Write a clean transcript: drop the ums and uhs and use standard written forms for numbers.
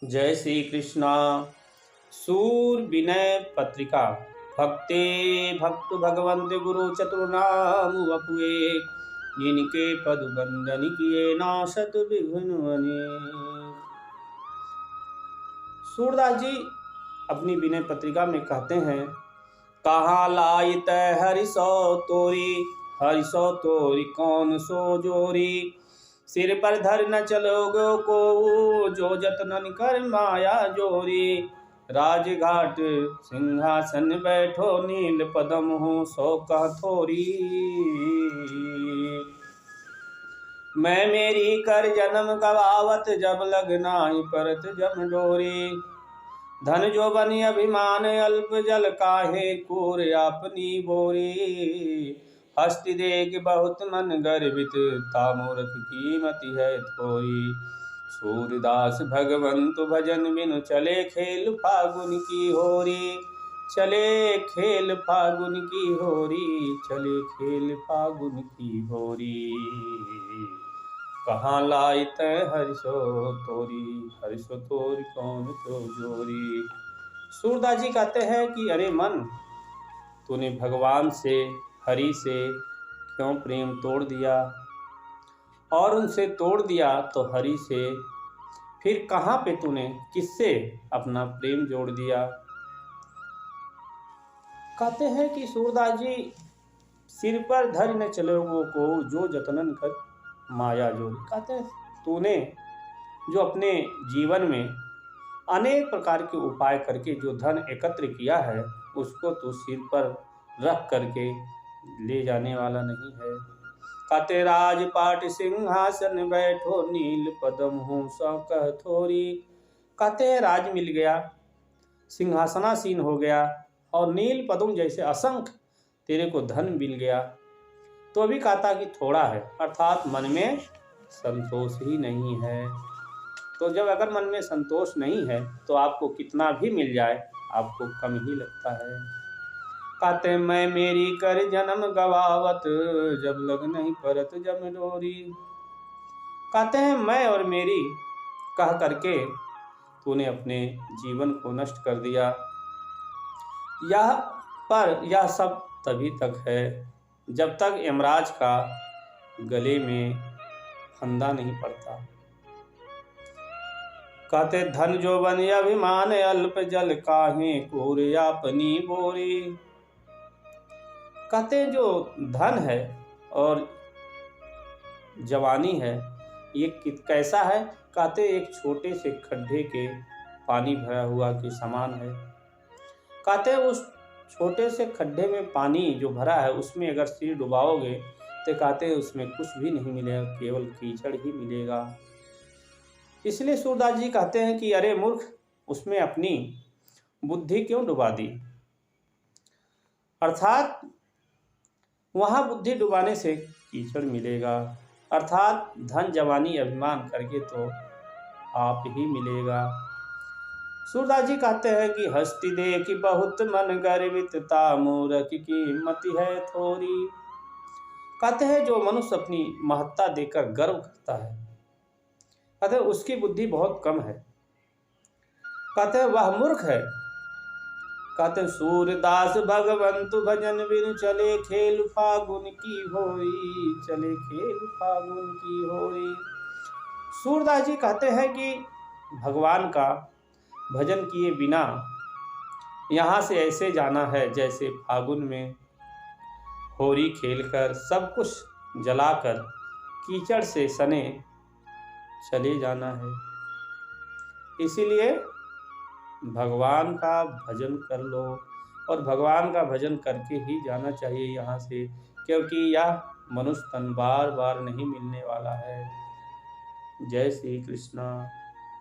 जय श्री कृष्णा। सूर विनय पत्रिका। भक्ते भक्त भगवंत गुरु चतुर्नाम वपुए, जिनके पद बंदन किए नाशत विघ्न अनेक। सूरदास जी अपनी विनय पत्रिका में कहते हैं, कहाँ लाइत हरिसो तोरी, हरिसो तोरी कौन सो जोरी, सिर पर धर न चलोगो को, जो जतन कर माया जोरी, राजघाट सिंहासन बैठो, नील पदम हूँ सो कह थोरी, मैं मेरी कर जन्म गवावत, जब लगनाई परत जम डोरी, धन जो बनी अभिमान अल्प, जल काहे कूर अपनी बोरी, हस्ति देख बहुत मन गर्वित, तामूर्ख की मति है थोरी, सूरदास भगवंत भजन बिनु, चले खेल फागुन की होरी, चले खेल फागुन की होरी, चले खेल फागुन की होरी, कहाँ लाइत हरिसो तोरी, हरिसो तोरी कौन सो जोरी। सूरदास जी कहते हैं कि अरे मन, तूने भगवान से, हरि से क्यों प्रेम तोड़ दिया, और उनसे तोड़ दिया तो हरि से फिर कहाँ पे तूने किससे अपना प्रेम जोड़ दिया। कहते हैं कि सूरदास जी, सिर पर धर न चलोगो को, जो जतनन कर माया जोड़ी। कहते हैं तूने जो अपने जीवन में अनेक प्रकार के उपाय करके जो धन एकत्र किया है, उसको तू सिर पर रख करके ले जाने वाला नहीं है। कहते राजपाट सिंहासन बैठो, नील पदम हूँ सौ कह थोरी। कहते राज मिल गया, सिंहासनासीन हो गया, और नील पदम जैसे असंख्य तेरे को धन मिल गया, तो अभी कहता कि थोड़ा है, अर्थात मन में संतोष ही नहीं है। तो जब अगर मन में संतोष नहीं है तो आपको कितना भी मिल जाए आपको कम ही लगता है। कहते मैं मेरी कर जन्म गवावत, जब लग नहीं परत जम डोरी। कहते हैं मैं और मेरी कह करके तूने अपने जीवन को नष्ट कर दिया। यह सब तभी तक है जब तक यमराज का गले में फंदा नहीं पड़ता। कहते धन जो बन अभिमान अल्प, जल काहे कूर अपनी बोरी। कहते जो धन है और जवानी है, ये कैसा है। कहते एक छोटे से खड्डे के पानी भरा हुआ के समान है। कहते उस छोटे से खड्डे में पानी जो भरा है, उसमें अगर सिर डुबाओगे तो कहते उसमें कुछ भी नहीं मिलेगा, केवल कीचड़ ही मिलेगा। इसलिए सूरदास जी कहते हैं कि अरे मूर्ख, उसमें अपनी बुद्धि क्यों डुबा दी। अर्थात वहाँ बुद्धि डुबाने से कीचड़ मिलेगा, अर्थात धन जवानी अभिमान करके तो आप ही मिलेगा। सूरदास जी कहते हैं कि हस्ती देखी बहुत मन गर्वित, मूर्ख की मति है थोरी। कहते हैं जो मनुष्य अपनी महत्ता देकर गर्व करता है, कहते हैं उसकी बुद्धि बहुत कम है, कहते हैं वह मूर्ख है। कहते हैं सूरदास भगवंत भजन बिनु, चले खेल फागुन की होरी, चले खेल फागुन की होरी। सूरदास जी कहते हैं कि भगवान का भजन किए बिना यहाँ से ऐसे जाना है जैसे फागुन में होरी खेलकर सब कुछ जलाकर कीचड़ से सने चले जाना है। इसीलिए भगवान का भजन कर लो, और भगवान का भजन करके ही जाना चाहिए यहाँ से, क्योंकि यह मनुष्य तन बार बार नहीं मिलने वाला है। जय श्री कृष्णा।